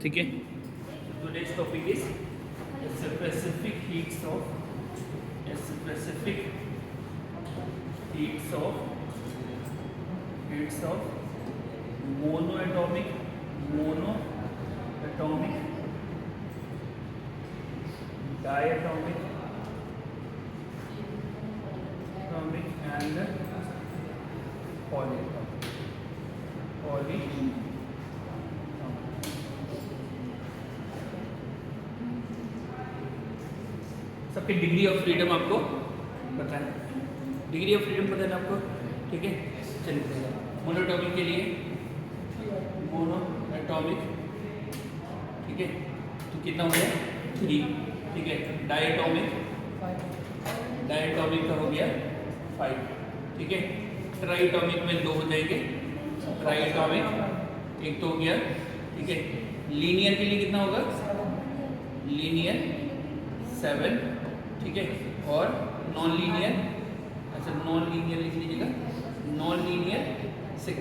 ठीक है। Today's topic is specific heats of monoatomic diatomic and polyatomic सबके degree of freedom आपको पता है, डिग्री ऑफ फ्रीडम पता है ना आपको, ठीक है। चलिए मोनोएटॉमिक के लिए मोनोएटॉमिक, ठीक है, तो कितना हो गया 3, ठीक है। डायटॉमिक का हो गया 5, ठीक है। ट्राइटॉमिक में 2 हो जाएंगे, ट्राइटॉमिक एक तो हो गया, ठीक है। लीनियर के लिए कितना होगा, लीनियर 7, ठीक है। और नॉन लीनियर, अच्छा नॉन लीनियर लिख लीजिएगा, नॉन लीनियर 6,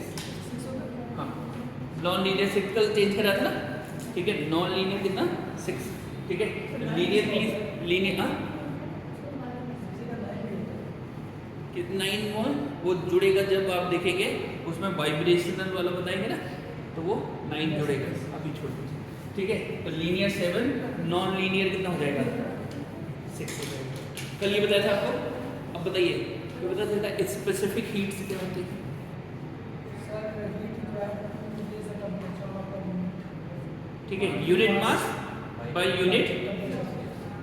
हाँ नॉन लीनियर 6 कल चेंज करा था ना, ठीक है। नॉन लीनियर कितना 6, ठीक है। लीनियर प्लीज लीनियर, हाँ 9 मोल वो जुड़ेगा जब आप देखेंगे उसमें वाइब्रेशनल वाला बताएंगे ना, तो वो 9 जुड़ेगा, अभी छोड़ दीजिए, ठीक है। तो लीनियर 7, नॉन लीनियर कितना हो जाएगा 6 हो जाएगा। कल ये बताया था आपको, अब बताइए ये बताया था स्पेसिफिक हीट से क्या होती है। ठीक है, unit mass by unit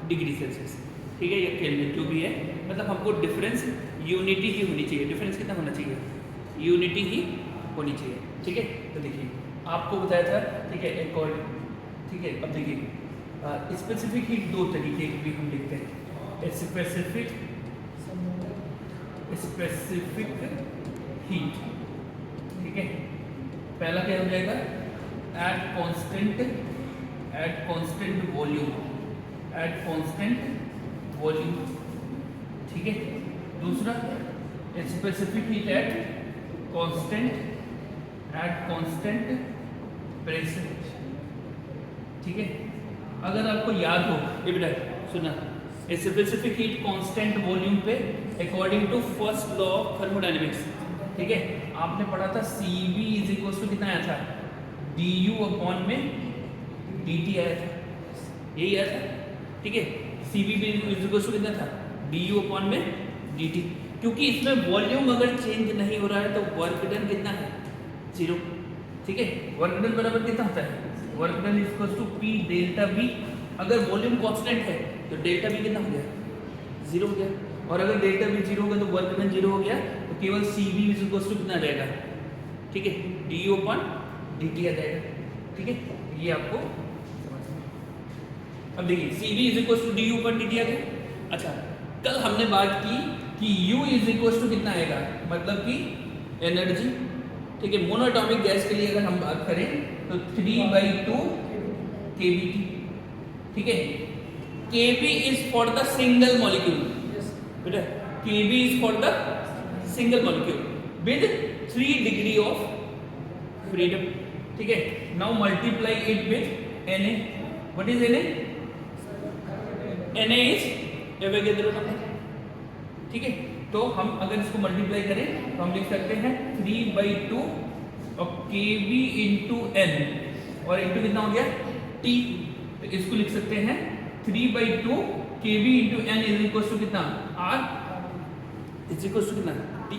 degree Celsius, ठीक है। ये केल्विन जो भी है, मतलब हमको डिफरेंस यूनिटी ही होनी चाहिए। डिफरेंस कितना होना चाहिए, यूनिटी ही होनी चाहिए, ठीक है। तो देखिए आपको बताया था, ठीक है, एक और, ठीक है। अब देखिए स्पेसिफिक हीट 2 तरीके की भी हम लिखते हैं, स्पेसिफिक हीट, ठीक है। पहला क्या हो जाएगा, एट कांस्टेंट वॉल्यूम, ठीक है। दूसरा specific heat at constant pressure, ठीक है। अगर आपको याद हो, ये बेटा सुना, स्पेसिफिक हीट कांस्टेंट वॉल्यूम पे according to first law of thermodynamics, ठीक है। आपने पढ़ा था Cv इज इक्वल टू कितना आया था, du अपॉन में dt आया था, यही आया था, ठीक है। Cv भी इज इक्वल टू कितना था, du अपॉन में dt, क्योंकि इसमें वॉल्यूम अगर चेंज नहीं हो रहा है तो वर्क डन कितना है 0, ठीक है। वर्क डन बराबर कितना होता है, work done is equal to P delta V। अगर वॉल्यूम कांस्टेंट है तो डेल्टा V कितना हो गया 0 हो गया, और अगर डेल्टा V 0 होगा तो वर्क डन 0 हो गया, तो केवल Cv इज इक्वल टू कितना रहेगा, ठीक है, du अपॉन dt आ जाएगा, ठीक है। ये आपको समझना है। अब देखिए Cv is equal to du upon dt आ गया। अच्छा कल हमने बात की कि U इज इक्वल टू कितना आएगा, मतलब कि एनर्जी, ठीक है। मोनोएटॉमिक गैस के लिए अगर हम बात करें तो 3/2 kBT, ठीक है। Kb is for the single molecule, बेटा Kb is for the single molecule with 3 degree of freedom, ठीक है। Now multiply it with Na, what is Na, Na is Avogadro number, ठीक है। तो हम अगर इसको मल्टीप्लाई करें तो हम लिख सकते हैं 3/2 और Kb इंटू N, और इंटू कितना हो गया T, तो इसको लिख सकते हैं 3/2 Kb into N is equal to कितना, R इज इक्वल टू कितना T,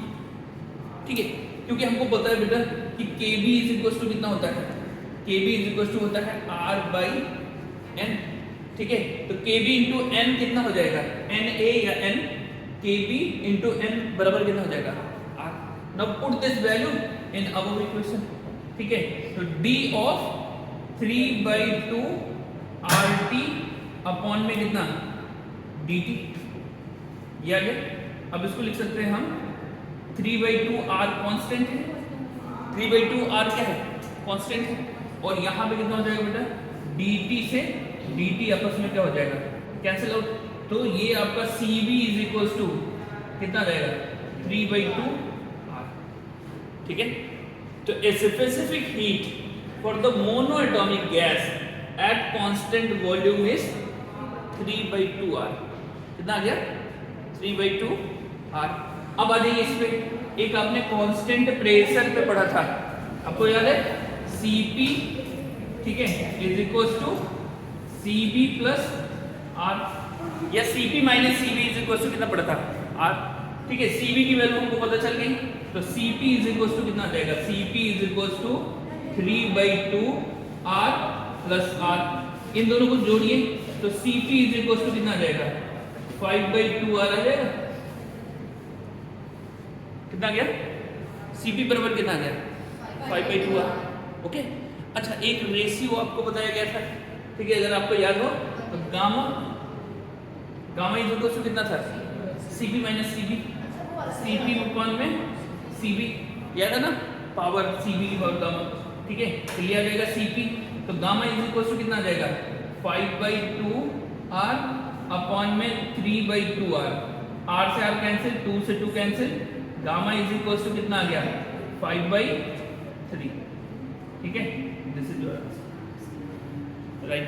ठीक है। क्योंकि हमको पता है बेटा कि Kb इज इक्वल टू कितना होता है, Kb इज इक्वल टू होता है R/N, ठीक है। तो Kb इंटू N कितना हो जाएगा, Na या N, Kb इंटू N बराबर कितना हो जाएगा R। Now put this value in above equation, ठीक है। तो D ऑफ 3/2 RT अपॉन में कितना dt, ये आ गया। अब इसको लिख सकते हैं हम 3/2 R कांस्टेंट है, 3/2 R क्या है, कांस्टेंट है, और यहाँ पे कितना हो जाएगा बेटा, dt से dt आपस में क्या हो जाएगा, कैंसिल आउट। तो ये आपका Cv इज इक्वल टू कितना रहेगा 3/2 R, ठीक है। तो a specific heat for the monoatomic gas at constant volume is 3/2r। कितना आ गया? 3/2r। अब आ जाइए इस पे, एक आपने कांस्टेंट प्रेशर पे पढ़ा था, आपको याद है? Cp, ठीक है, is equal to Cb plus R, या Cp minus Cb is equal to कितना पड़ा था? R। ठीक है, Cb की वैल्यू हमको पता चल गई, तो Cp इज इक्वल टू कितना जाएगा? Cp is equal to 3/2R plus R। इन दोनों को जोड़िए तो Cp इज इक्वल टू कितना जाएगा? 5/2R आ जाएगा। कितना गया? Cp बराबर कितना गया? 5/2R। ओके, अच्छा एक रेशियो आपको बताया गया था, ठीक है, अगर आपको याद हो तो गामा इज इक्वल टू कितना था? Cp minus Cb, Cp upon में Cb, याद है ना? पावर Cb की पावर गामा, ठीक है, तो लिया जाएगा Cp, तो गामा इज इक्वल टू कितना आ जाएगा? 5/2R अपॉन में 3/2R। R से R कैंसिल, 2 से 2 cancel, gamma is equal to कितना आ गया? 5/3। ठीक है, this is your answer, right.